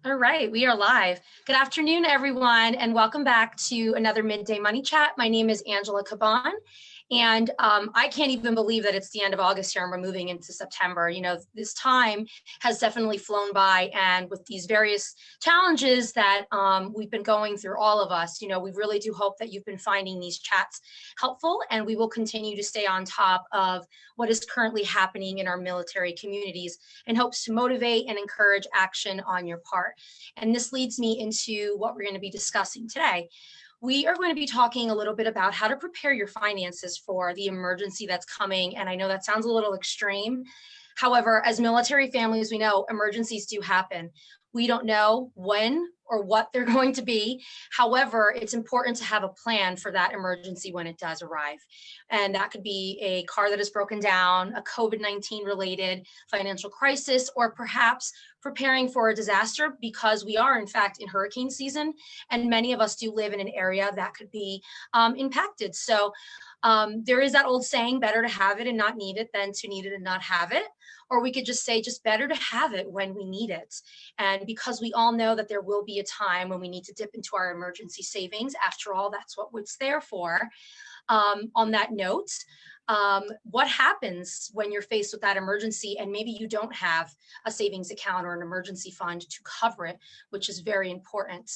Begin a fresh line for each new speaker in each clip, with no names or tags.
All right, we are live. Good afternoon, everyone, and welcome back to another Midday Money Chat. My name is Angela Caban, and I can't even believe that it's the end of August here and we're moving into September. You know, this time has definitely flown by, and with these various challenges that we've been going through, all of us, you know, we really do hope that you've been finding these chats helpful, and we will continue to stay on top of what is currently happening in our military communities in hopes to motivate and encourage action on your part. And this leads me into what we're going to be discussing today. We are going to be talking a little bit about how to prepare your finances for the emergency that's coming. And I know that sounds a little extreme. However, as military families, we know emergencies do happen. We don't know when or what they're going to be. However, it's important to have a plan for that emergency when it does arrive. And that could be a car that is broken down, a COVID-19 related financial crisis, or perhaps preparing for a disaster, because we are in fact in hurricane season, and many of us do live in an area that could be impacted. So there is that old saying, better to have it and not need it than to need it and not have it. Or we could just say, just better to have it when we need it. And because we all know that there will be a time when we need to dip into our emergency savings, after all, that's what it's there for. On that note, what happens when you're faced with that emergency and maybe you don't have a savings account or an emergency fund to cover it, which is very important.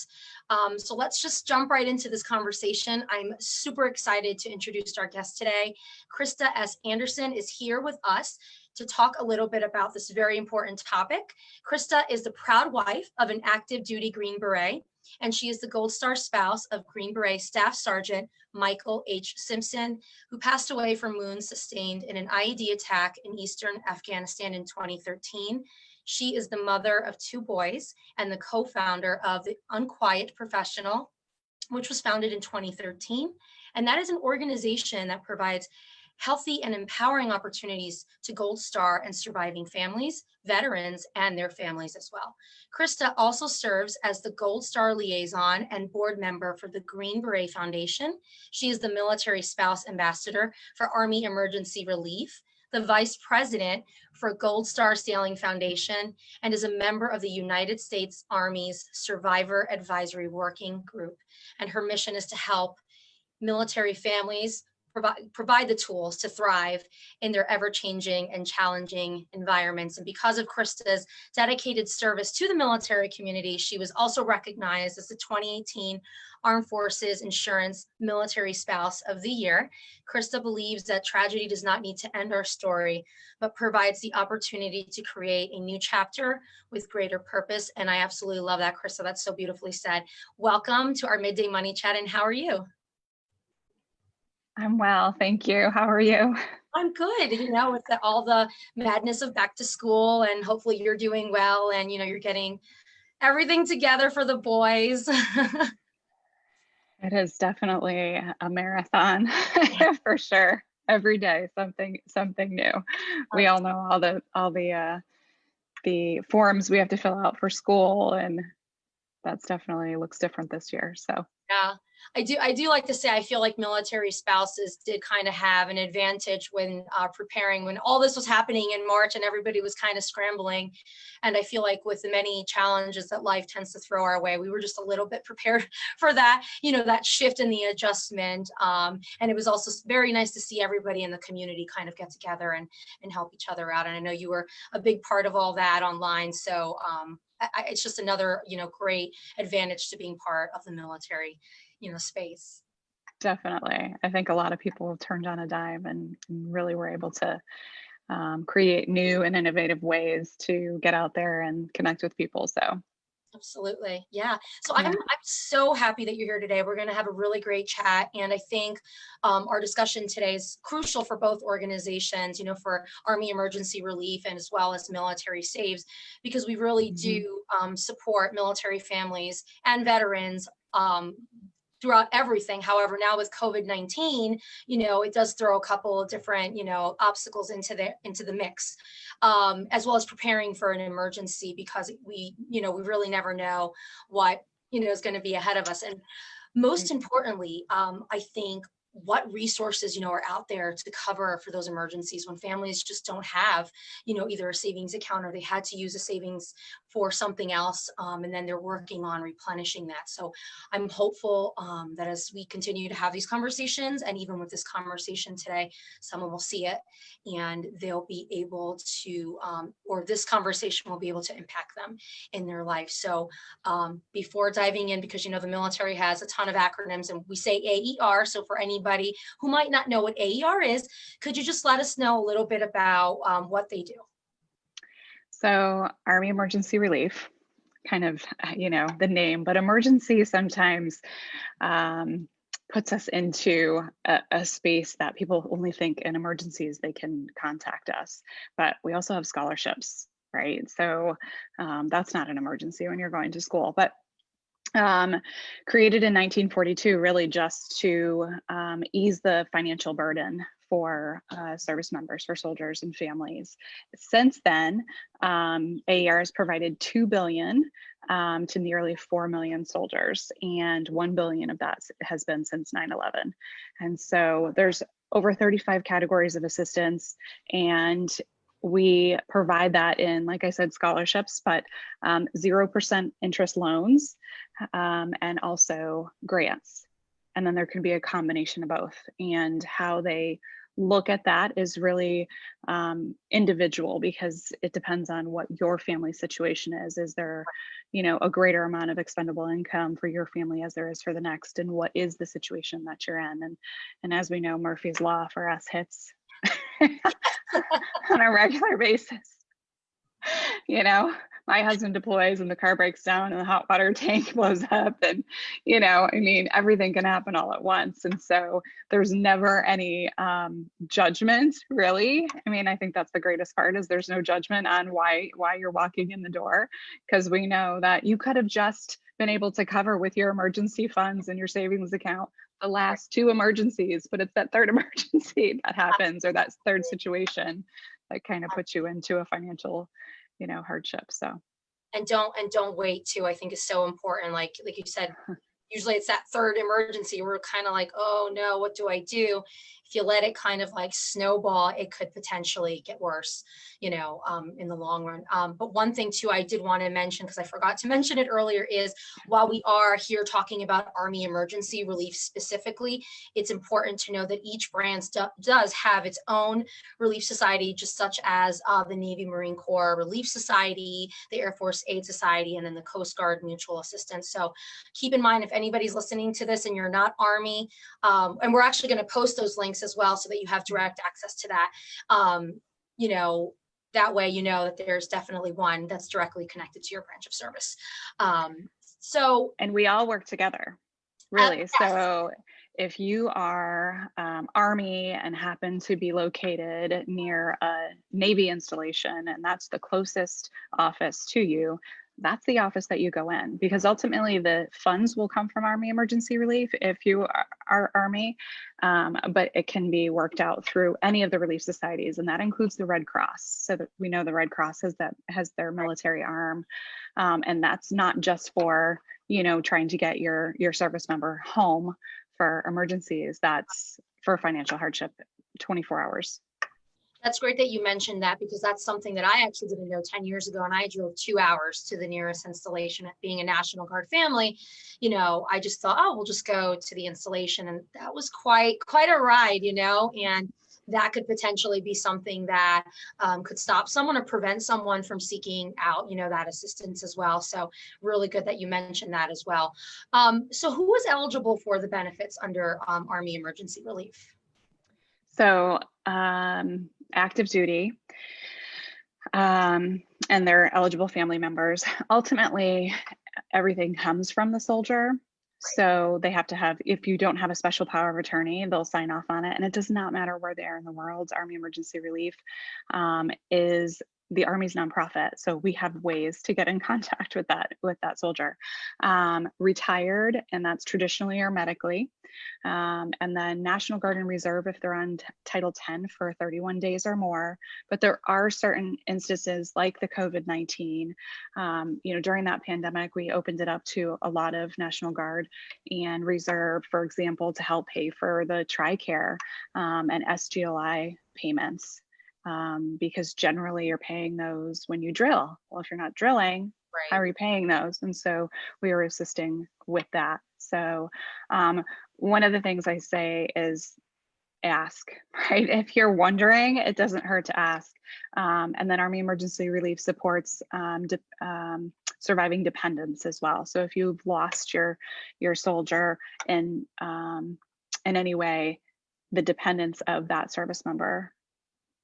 So let's just jump right into this conversation. I'm super excited to introduce our guest today. Krista S. Anderson is here with us to talk a little bit about this very important topic. Krista is the proud wife of an active duty Green Beret, and she is the Gold Star spouse of Green Beret Staff Sergeant Michael H. Simpson, who passed away from wounds sustained in an IED attack in eastern Afghanistan in 2013. She is the mother of 2 boys and the co-founder of the Unquiet Professional, which was founded in 2013. And that is an organization that provides healthy and empowering opportunities to Gold Star and surviving families, veterans, and their families as well. Krista also serves as the Gold Star liaison and board member for the Green Beret Foundation. She is the military spouse ambassador for Army Emergency Relief, the vice president for Gold Star Sailing Foundation, and is a member of the United States Army's Survivor Advisory Working Group. And her mission is to help military families provide the tools to thrive in their ever-changing and challenging environments. And because of Krista's dedicated service to the military community, she was also recognized as the 2018 Armed Forces Insurance Military Spouse of the Year. Krista believes that tragedy does not need to end our story, but provides the opportunity to create a new chapter with greater purpose. And I absolutely love that, Krista. That's so beautifully said. Welcome to our Midday Money Chat, and how are you?
I'm well, thank you. How are you?
I'm good. You know, with all the madness of back to school, and hopefully you're doing well, and you know, you're getting everything together for the boys.
It is definitely a marathon for sure. Every day, something new. We all know all the forms we have to fill out for school, and that's definitely looks different this year. So
yeah. I do like to say, I feel like military spouses did kind of have an advantage when preparing, when all this was happening in March and everybody was kind of scrambling. And I feel like with the many challenges that life tends to throw our way, we were just a little bit prepared for that, you know, that shift in the adjustment. And it was also very nice to see everybody in the community kind of get together and help each other out. And I know you were a big part of all that online. So it's just another, you know, great advantage to being part of the military, you know, space.
definitely, I think a lot of people turned on a dime and really were able to create new and innovative ways to get out there and connect with people. So
Absolutely. Yeah. So I'm so happy that you're here today. We're going to have a really great chat. And I think our discussion today is crucial for both organizations, you know, for Army Emergency Relief and as well as Military Saves, because we really do support military families and veterans throughout everything. However, now with COVID-19, you know, it does throw a couple of different, you know, obstacles into the mix, as well as preparing for an emergency, because we really never know what, you know, is going to be ahead of us. And most importantly, I think what resources, are out there to cover for those emergencies when families just don't have, either a savings account or they had to use a savings for something else. And then they're working on replenishing that. So I'm hopeful that as we continue to have these conversations, and even with this conversation today, someone will see it and they'll be able to, or this conversation will be able to impact them in their life. So before diving in, because the military has a ton of acronyms and we say AER. So for anybody who might not know what AER is, could you just let us know a little bit about what they do?
So Army Emergency Relief, kind of, the name, but emergency sometimes puts us into a space that people only think in emergencies they can contact us, but we also have scholarships, right? So that's not an emergency when you're going to school, but created in 1942, really just to ease the financial burden for service members, for soldiers and families. Since then, AER has provided $2 billion to nearly 4 million soldiers, and 1 billion of that has been since 9/11. And so there's over 35 categories of assistance, and we provide that in, like I said, scholarships, but 0% interest loans, and also grants. And then there can be a combination of both. And how they look at that is really individual, because it depends on what your family situation is. Is there, a greater amount of expendable income for your family as there is for the next? And what is the situation that you're in? And as we know, Murphy's Law for us hits on a regular basis. My husband deploys and the car breaks down and the hot water tank blows up, and everything can happen all at once. And so there's never any judgment, really. I think that's the greatest part, is there's no judgment on why you're walking in the door, because we know that you could have just been able to cover with your emergency funds and your savings account the last 2 emergencies, but it's that third emergency that happens, or that third situation that kind of puts you into a financial hardship. So
and don't wait too, I think is so important. Like you said, usually it's that third emergency. We're kind of like, oh no, what do I do? If you let it kind of like snowball, it could potentially get worse, in the long run. But one thing too, I did want to mention, because I forgot to mention it earlier, is while we are here talking about Army Emergency Relief specifically, it's important to know that each branch does have its own relief society, just such as the Navy Marine Corps Relief Society, the Air Force Aid Society, and then the Coast Guard Mutual Assistance. So keep in mind, if anybody's listening to this and you're not Army, and we're actually going to post those links as well so that you have direct access to that. That way that there's definitely one that's directly connected to your branch of service. And
we all work together, really.
Yes.
So if you are Army and happen to be located near a Navy installation, and that's the closest office to you, that's the office that you go in, because ultimately the funds will come from Army Emergency Relief if you are Army, but it can be worked out through any of the relief societies, and that includes the Red Cross. So that we know the Red Cross has their military arm, and that's not just for trying to get your service member home for emergencies. That's for financial hardship, 24 hours.
That's great that you mentioned that, because that's something that I actually didn't know 10 years ago. And I drove 2 hours to the nearest installation. Being a National Guard family, I just thought, oh, we'll just go to the installation. And that was quite a ride, and that could potentially be something that could stop someone or prevent someone from seeking out, that assistance as well. So really good that you mentioned that as well. So who is eligible for the benefits under Army Emergency Relief?
So active duty, and their eligible family members. Ultimately, everything comes from the soldier. So they have to have, if you don't have a special power of attorney, they'll sign off on it. And it does not matter where they are in the world. Army Emergency Relief is the Army's nonprofit, so we have ways to get in contact with that soldier. Retired, and that's traditionally or medically. And then National Guard and Reserve if they're on Title 10 for 31 days or more. But there are certain instances like the COVID-19. During that pandemic, we opened it up to a lot of National Guard and Reserve, for example, to help pay for the TRICARE and SGLI payments. Because generally you're paying those when you drill. Well, if you're not drilling,
Right.
how are you paying those? And so we are assisting with that. So one of the things I say is ask, right? If you're wondering, it doesn't hurt to ask. And then Army Emergency Relief supports surviving dependents as well. So if you've lost your soldier in any way, the dependents of that service member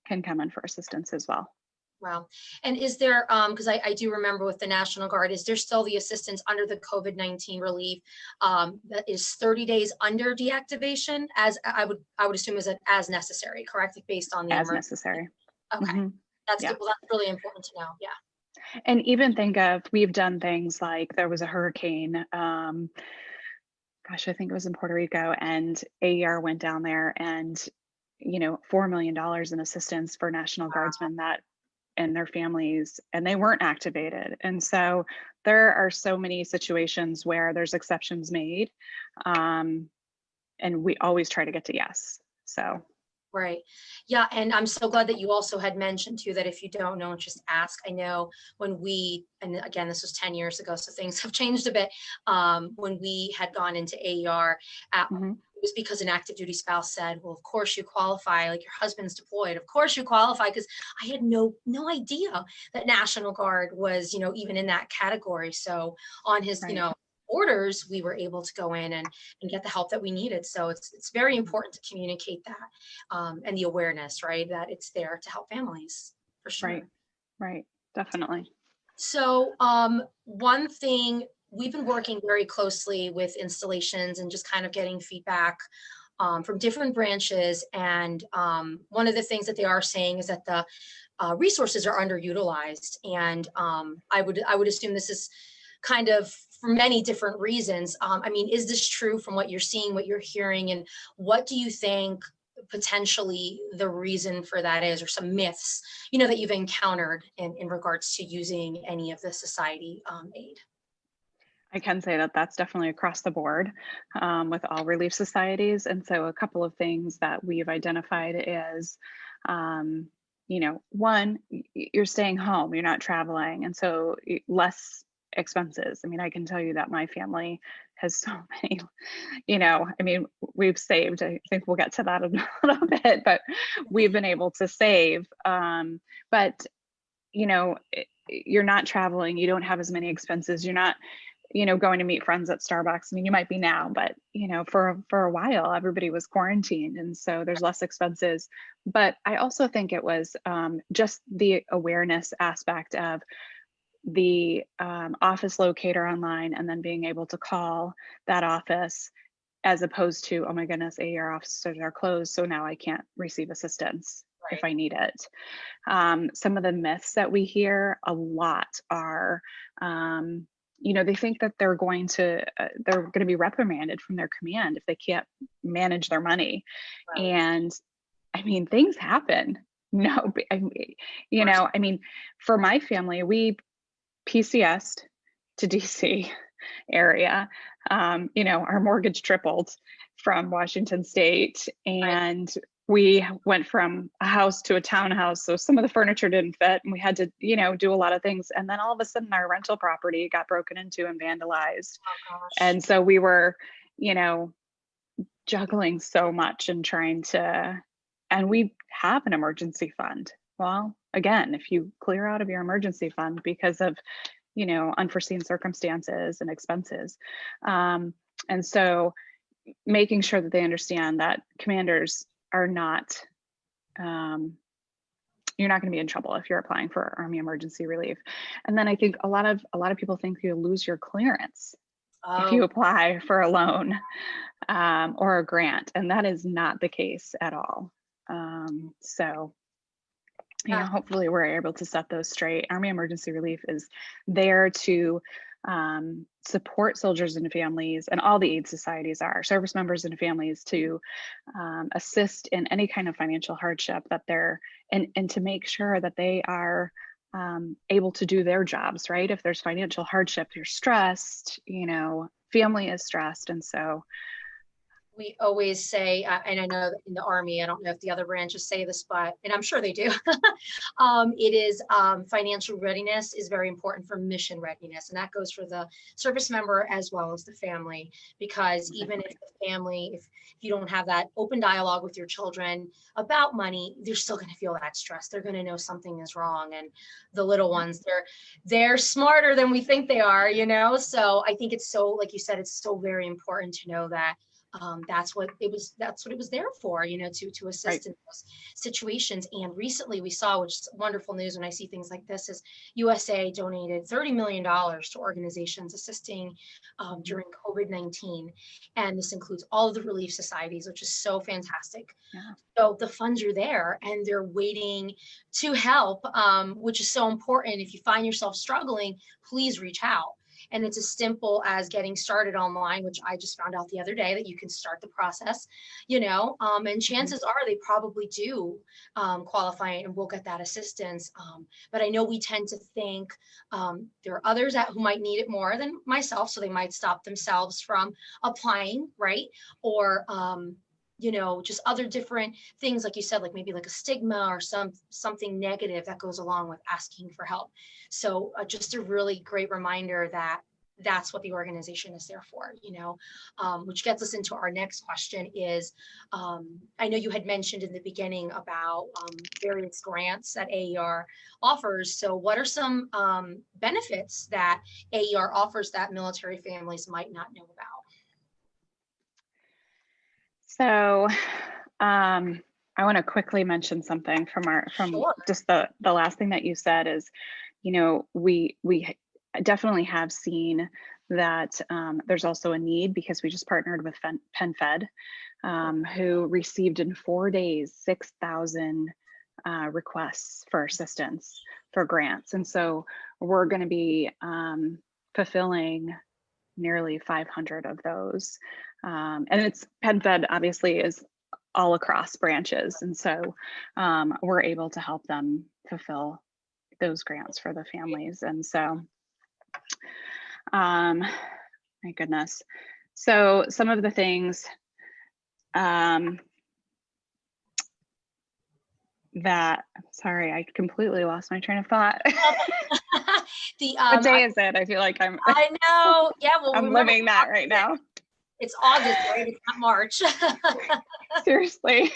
can come in for assistance as well.
Wow. And is there, because I do remember with the National Guard, is there still the assistance under the COVID-19 relief that is 30 days under deactivation, as I would assume is as necessary, correct? Based on the
as
emergency.
necessary.
Okay.
Mm-hmm.
That's
Yeah.
good. Well, that's really important to know. Yeah.
And even think of, we've done things like there was a hurricane, gosh, I think it was in Puerto Rico, and AER went down there and, $4 million in assistance for National Guardsmen that and their families, and they weren't activated. And so there are so many situations where there's exceptions made, and we always try to get to yes. So.
Right. Yeah. And I'm so glad that you also had mentioned too, that if you don't know, just ask. I know when and again, this was 10 years ago, so things have changed a bit. When we had gone into AER, it was because an active duty spouse said, well, of course you qualify, like your husband's deployed. Of course you qualify, because I had no idea that National Guard was, even in that category. So on his,
right.
orders, we were able to go in and get the help that we needed. So it's very important to communicate that and the awareness, right, that it's there to help families, for sure.
Right, definitely.
So one thing, we've been working very closely with installations and just kind of getting feedback from different branches. And one of the things that they are saying is that the resources are underutilized. And I would assume this is kind of for many different reasons. I mean, is this true from what you're seeing, what you're hearing, and what do you think potentially the reason for that is, or some myths, that you've encountered in regards to using any of the society aid?
I can say that that's definitely across the board with all relief societies. And so a couple of things that we've identified is, one, you're staying home, you're not traveling. And so less expenses. I mean, I can tell you that my family has so many, we've saved, I think we'll get to that in a little bit, but we've been able to save. But, you're not traveling, you don't have as many expenses, you're not, going to meet friends at Starbucks. I mean, you might be now, but, for a while, everybody was quarantined. And so there's less expenses. But I also think it was just the awareness aspect of the office locator online, and then being able to call that office, as opposed to, oh my goodness, AER offices are closed, so now I can't receive assistance if I need it. Some of the myths that we hear a lot are, they think that they're going to be reprimanded from their command if they can't manage their money.
Right.
And I mean, things happen. No, I mean, for my family, we PCS'd to DC area. Our mortgage tripled from Washington State, and we went from a house to a townhouse. So some of the furniture didn't fit, and we had to, do a lot of things. And then all of a sudden our rental property got broken into and vandalized.
Oh, gosh.
And so we were, juggling so much and and we have an emergency fund. Well, again, if you clear out of your emergency fund because of, unforeseen circumstances and expenses. And so making sure that they understand that commanders are not, you're not going to be in trouble if you're applying for Army emergency relief. And then I think a lot of people think you lose your clearance if you apply for a loan or a grant, and that is not the case at all. So hopefully we're able to set those straight. Army Emergency Relief is there to support soldiers and families, and all the aid societies are service members and families, to assist in any kind of financial hardship that they're, and to make sure that they are able to do their jobs, right? If there's financial hardship, you're stressed, family is stressed. And so
we always say, and I know that in the Army, I don't know if the other branches say this, but, and I'm sure they do, it is financial readiness is very important for mission readiness. And that goes for the service member as well as the family, because even if the family, if you don't have that open dialogue with your children about money, they're still going to feel that stress. They're going to know something is wrong. And the little ones, they're smarter than we think they are, So I think it's so, like you said, it's so very important to know that that's what it was there for, to assist
right.
in those situations. And recently we saw, which is wonderful news when I see things like this, is USA donated $30 million to organizations assisting during COVID-19. And this includes all of the relief societies, which is so fantastic.
Yeah.
So the funds are there and they're waiting to help, which is so important. If you find yourself struggling, please reach out. And it's as simple as getting started online, which I just found out the other day that you can start the process, and chances are they probably do qualify and will get that assistance. But I know we tend to think there are others who might need it more than myself, so they might stop themselves from applying, right? Or just other different things, like you said, like maybe like a stigma or something negative that goes along with asking for help. So just a really great reminder that that's what the organization is there for, which gets us into our next question is, I know you had mentioned in the beginning about various grants that AER offers. So what are some benefits that AER offers that military families might not know about?
So I want to quickly mention something from
Sure.
just the last thing that you said is, we definitely have seen that there's also a need, because we just partnered with PenFed, who received in 4 days 6,000 requests for assistance for grants. And so we're going to be fulfilling nearly 500 of those. And it's PenFed obviously is all across branches. And so we're able to help them fulfill those grants for the families. And so, my goodness. So some of the things that, sorry, I completely lost my train of thought. What day is it? I feel like I
know. Yeah. Well,
I'm living that right now.
It's August, right? It's not March.
Seriously.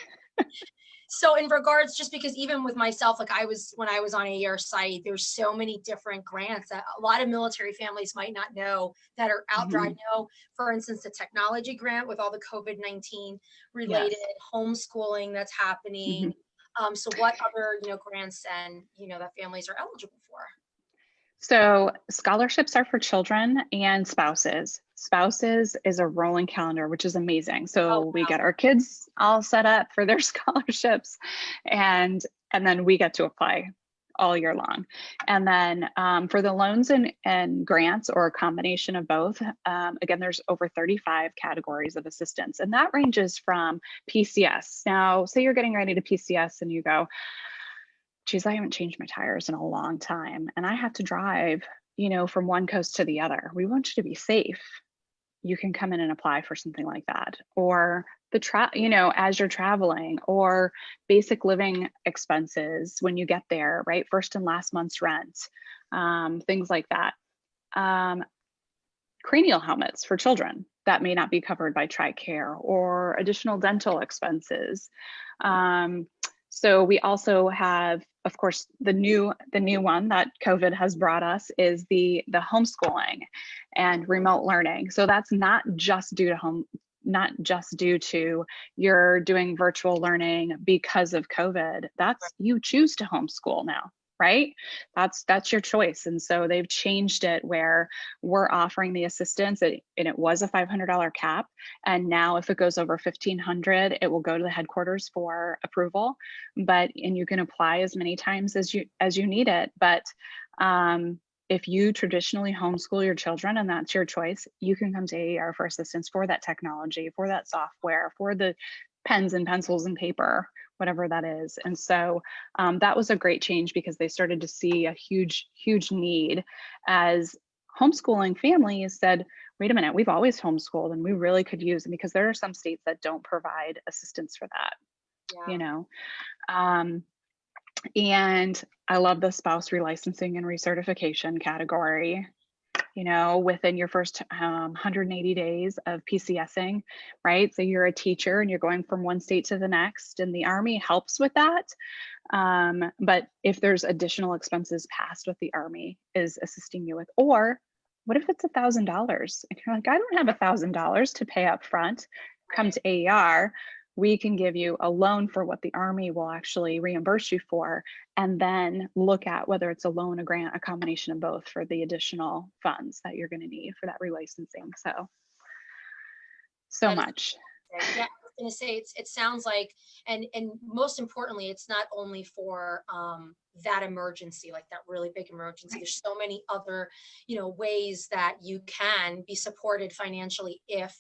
So in regards, just because even with myself, like when I was on AER site, there's so many different grants that a lot of military families might not know that are out there. I know, for instance, the technology grant with all the COVID-19 related homeschooling that's happening. So what other, grants and, that families are eligible for?
So scholarships are for children and spouses. Spouses is a rolling calendar, which is amazing. So we get our kids all set up for their scholarships, and then we get to apply all year long. And then for the loans and grants, or a combination of both, again, there's over 35 categories of assistance, and that ranges from PCS. Now, say you're getting ready to PCS and you go, geez, I haven't changed my tires in a long time, and I have to drive, from one coast to the other. We want you to be safe. You can come in and apply for something like that. Or as you're traveling, or basic living expenses when you get there, right? First and last month's rent, things like that. Cranial helmets for children that may not be covered by TRICARE, or additional dental expenses. So we also have, of course, the new one that COVID has brought us is the homeschooling and remote learning. So that's not just due to you're doing virtual learning because of COVID. That's, you choose to homeschool now, right? That's your choice. And so they've changed it where we're offering the assistance, and it was a $500 cap. And now if it goes over 1,500, it will go to the headquarters for approval. And you can apply as many times as you need it. But if you traditionally homeschool your children and that's your choice, you can come to AER for assistance for that technology, for that software, for the pens and pencils and paper, whatever that is. And so that was a great change because they started to see a huge need as homeschooling families said, wait a minute, we've always homeschooled and we really could use them, because there are some states that don't provide assistance for that,
Yeah.
you know. And I love the spouse relicensing and recertification category. You know, within your first 180 days of PCSing, right? So you're a teacher and you're going from one state to the next, and the Army helps with that. But if there's additional expenses past what the Army is assisting you with, or what if it's $1,000 and you're like, I don't have $1,000 to pay up front, come to AER. We can give you a loan for what the Army will actually reimburse you for, and then look at whether it's a loan, a grant, a combination of both for the additional funds that you're going to need for that relicensing. So much.
Yeah, I was going to say, it sounds like, and most importantly, it's not only for that emergency, like that really big emergency. There's so many other, ways that you can be supported financially if,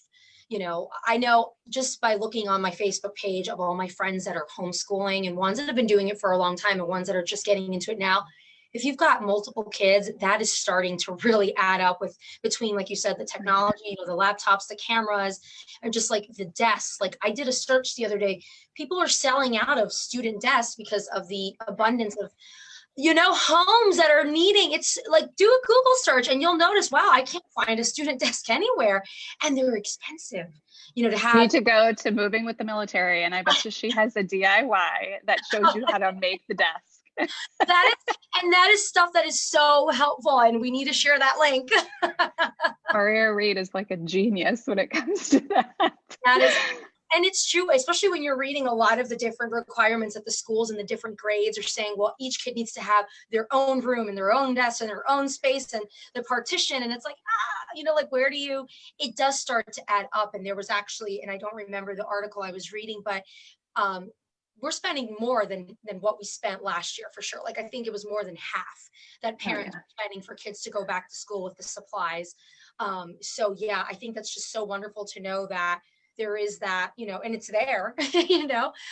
I know just by looking on my Facebook page of all my friends that are homeschooling, and ones that have been doing it for a long time and ones that are just getting into it now. If you've got multiple kids, that is starting to really add up between, like you said, the technology, the laptops, the cameras, and just like the desks. Like I did a search the other day. People are selling out of student desks because of the abundance of, homes that are needing. It's like, do a Google search and you'll notice, wow, I can't find a student desk anywhere, and they're expensive, to have.
Need to go to Moving with the Military, and I bet you she has a DIY that shows you how to make the desk.
that is stuff that is so helpful, and we need to share that link.
Maria Reed is like a genius when it comes to that.
That is. And it's true, especially when you're reading a lot of the different requirements that the schools and the different grades are saying, well, each kid needs to have their own room and their own desk and their own space and the partition. And it's like, where it does start to add up. And there was actually, and I don't remember the article I was reading, but we're spending more than what we spent last year for sure. Like, I think it was more than half that parents were spending for kids to go back to school with the supplies. So yeah, I think that's just so wonderful to know that there is that, and it's there,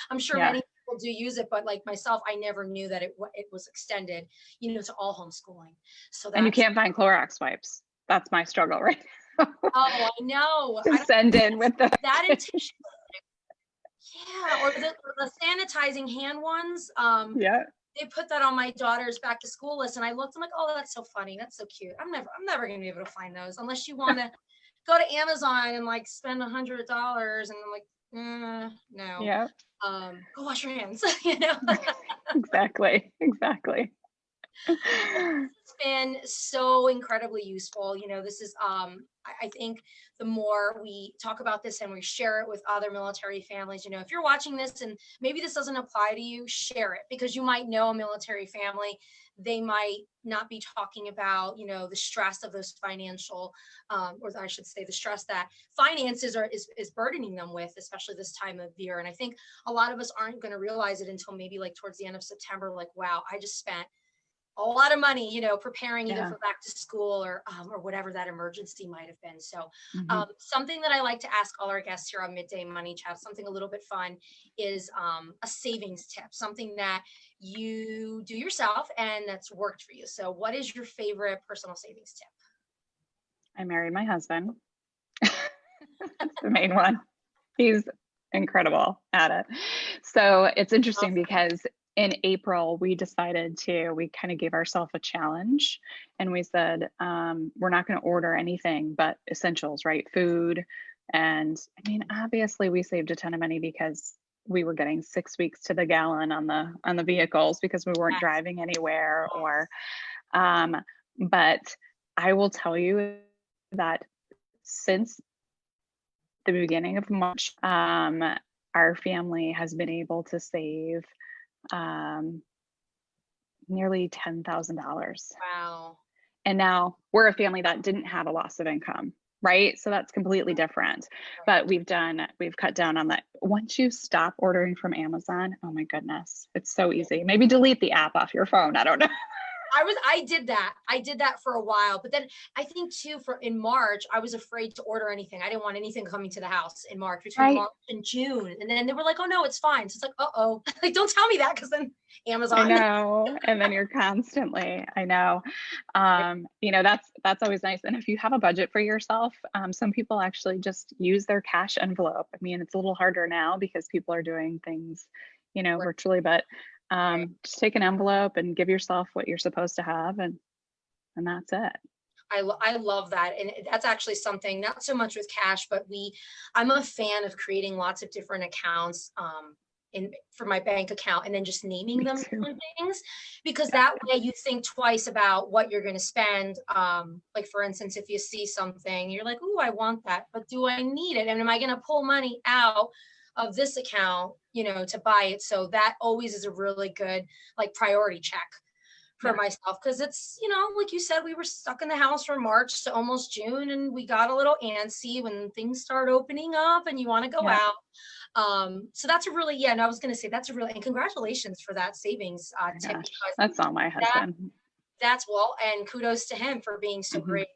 I'm sure many people do use it, but like myself, I never knew that it was extended, to all homeschooling. So and
you can't find Clorox wipes. That's my struggle right now.
Oh, I know.
To send in with
that and tissue. Yeah, or the sanitizing hand ones. They put that on my daughter's back to school list, and I looked, I'm like, oh, that's so funny. That's so cute. I'm never going to be able to find those unless you want to go to Amazon and like spend $100, and I'm like, no.
Yeah.
Go wash your hands.
Exactly.
It's been so incredibly useful. This is, I think the more we talk about this and we share it with other military families, if you're watching this and maybe this doesn't apply to you, share it, because you might know a military family. They might not be talking about, the stress of those financial, or I should say the stress that finances is burdening them with, especially this time of year. And I think a lot of us aren't going to realize it until maybe like towards the end of September, like, wow, I just spent a lot of money, preparing either for back to school or whatever that emergency might have been. So something that I like to ask all our guests here on Midday Money Chat, something a little bit fun, is a savings tip, something that you do yourself and that's worked for you. So what is your favorite personal savings tip?
I married my husband. That's the main one. He's incredible at it. So it's interesting because in April, we kind of gave ourselves a challenge, and we said, we're not going to order anything but essentials, right? Food. And I mean, obviously we saved a ton of money because we were getting 6 weeks to the gallon on the vehicles because we weren't driving anywhere but I will tell you that since the beginning of March, our family has been able to save nearly $10,000.
Wow.
And now we're a family that didn't have a loss of income, right? So that's completely different. But we've cut down on that. Once you stop ordering from Amazon, oh my goodness, it's so easy. Maybe delete the app off your phone. I don't know.
I did that for a while, but then I think too, in March, I was afraid to order anything. I didn't want anything coming to the house in March, between March and June. And then they were like, oh no, it's fine. So it's like, uh-oh, like, don't tell me that, because then Amazon.
I know. And then you're constantly, I know. That's always nice. And if you have a budget for yourself, some people actually just use their cash envelope. I mean, it's a little harder now because people are doing things, virtually, but just take an envelope and give yourself what you're supposed to have, and that's it.
I love that. And that's actually something, not so much with cash, but I'm a fan of creating lots of different accounts for my bank account, and then just naming them different things, because that way you think twice about what you're going to spend. Like, for instance, if you see something, you're like, ooh, I want that, but do I need it? And am I going to pull money out of this account, to buy it? So that always is a really good, like, priority check for myself, because it's, like you said, we were stuck in the house from March to almost June, and we got a little antsy when things start opening up and you want to go out. So that's a really, I was going to say, that's a really, and congratulations for that savings tip.
That's all my husband.
And kudos to him for being so great.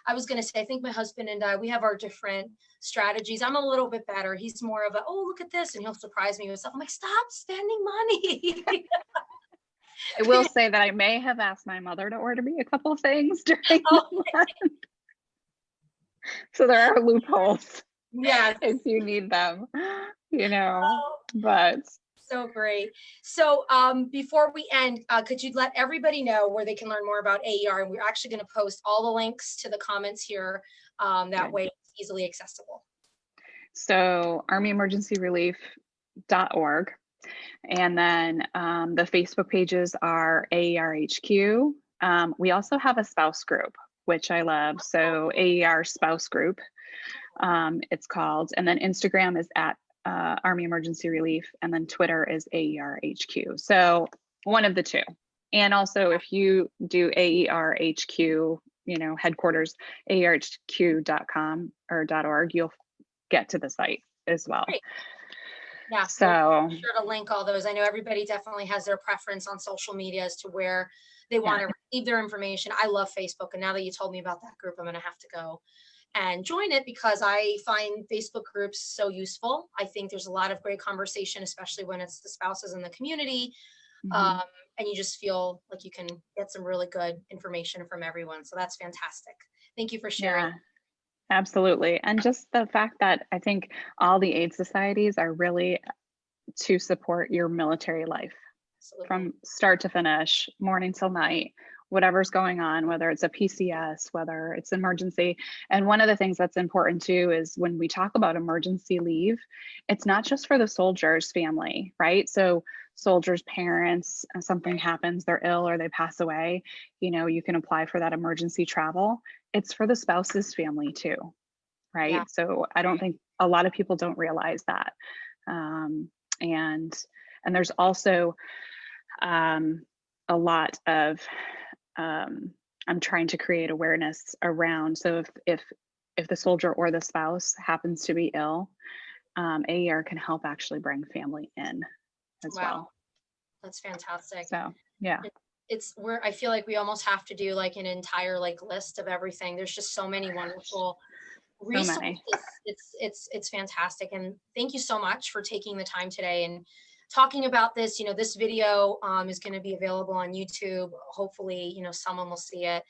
I was going to say, I think my husband and I, we have our different strategies. I'm a little bit better. He's more of oh, look at this. And he'll surprise me with stuff. I'm like, stop spending money.
I will say that I may have asked my mother to order me a couple of things during the month. So there are loopholes.
Yeah.
If you need them, but.
So great. So before we end, could you let everybody know where they can learn more about AER? And we're actually going to post all the links to the comments here. That way it's easily accessible.
So armyemergencyrelief.org. And then the Facebook pages are AERHQ. We also have a spouse group, which I love. So AER spouse group, it's called. And then Instagram is at Army Emergency Relief, and then Twitter is AERHQ. So one of the two. And also if you do AERHQ, headquarters, AERHQ.com or .org, you'll get to the site as well.
Great. Yeah, so be sure to link all those. I know everybody definitely has their preference on social media as to where they want to receive their information. I love Facebook, and now that you told me about that group, I'm going to have to go and join it, because I find Facebook groups so useful. I think there's a lot of great conversation, especially when it's the spouses in the community. And you just feel like you can get some really good information from everyone. So that's fantastic. Thank you for sharing.
Yeah, absolutely. And just the fact that I think all the aid societies are really to support your military life. Absolutely. From start to finish, morning till night, whatever's going on, whether it's a PCS, whether it's emergency. And one of the things that's important too is when we talk about emergency leave, it's not just for the soldier's family, right? So soldiers' parents, something happens, they're ill or they pass away, you can apply for that emergency travel. It's for the spouse's family too, right? Yeah. So I don't think a lot of people don't realize that. And there's also a lot of I'm trying to create awareness around. So if the soldier or the spouse happens to be ill, AER can help actually bring family in as well.
That's fantastic.
So yeah.
It's where I feel like we almost have to do like an entire list of everything. There's just so many wonderful resources. So many. It's fantastic. And thank you so much for taking the time today and talking about this. This video is going to be available on YouTube. Hopefully, someone will see it.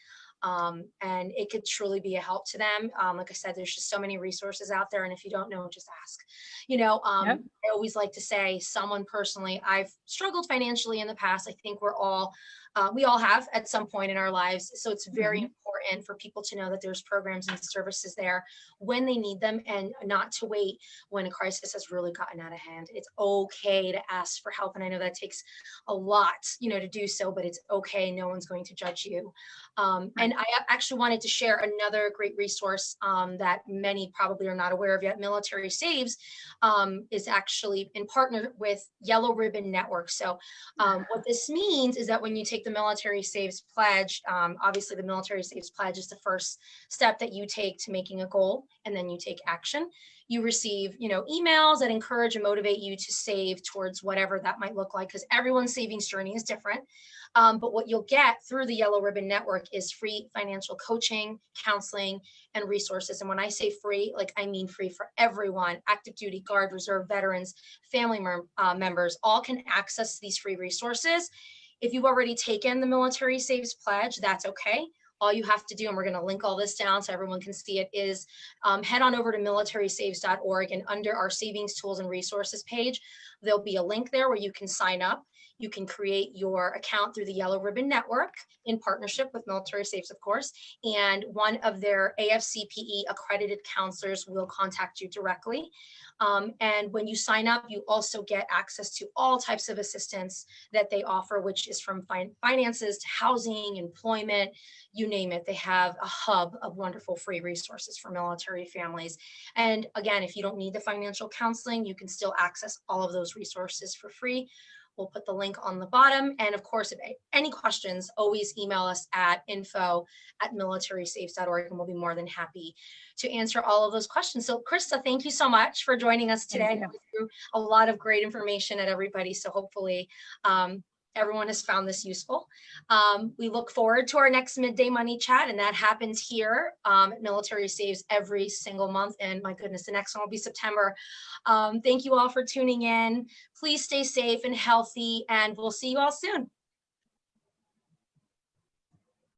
And it could truly be a help to them. Like I said, there's just so many resources out there. And if you don't know, just ask. I always like to say, someone personally, I've struggled financially in the past. I think we all have at some point in our lives. So it's very important important for people to know that there's programs and services there when they need them, and not to wait when a crisis has really gotten out of hand. It's okay to ask for help. And I know that takes a lot, to do so, but it's okay. No one's going to judge you. And I actually wanted to share another great resource that many probably are not aware of yet. Military Saves is actually in partner with Yellow Ribbon Network. So what this means is that when you take the Military Saves Pledge, obviously the Military Saves Pledge is the first step that you take to making a goal, and then you take action. You receive, emails that encourage and motivate you to save towards whatever that might look like, because everyone's savings journey is different. But what you'll get through the Yellow Ribbon Network is free financial coaching, counseling, and resources. And when I say free, I mean free for everyone. Active duty, Guard, Reserve, veterans, family members, all can access these free resources. If you've already taken the Military Saves Pledge, that's okay. All you have to do, and we're going to link all this down so everyone can see it, is head on over to militarysaves.org, and under our savings tools and resources page, there'll be a link there where you can sign up. You can create your account through the Yellow Ribbon Network in partnership with Military Saves, of course, and one of their AFCPE accredited counselors will contact you directly. And when you sign up, you also get access to all types of assistance that they offer, which is from finances to housing, employment, you name it. They have a hub of wonderful free resources for military families. And again, if you don't need the financial counseling, you can still access all of those resources for free. We'll put the link on the bottom. And of course, if any questions, always email us at info@militarysaves.org, and we'll be more than happy to answer all of those questions. So Krista, thank you so much for joining us today. I know we threw a lot of great information at everybody. So hopefully everyone has found this useful. We look forward to our next Midday Money Chat, and that happens here at Military Saves every single month. And my goodness, the next one will be September. Thank you all for tuning in. Please stay safe and healthy, and we'll see you all soon.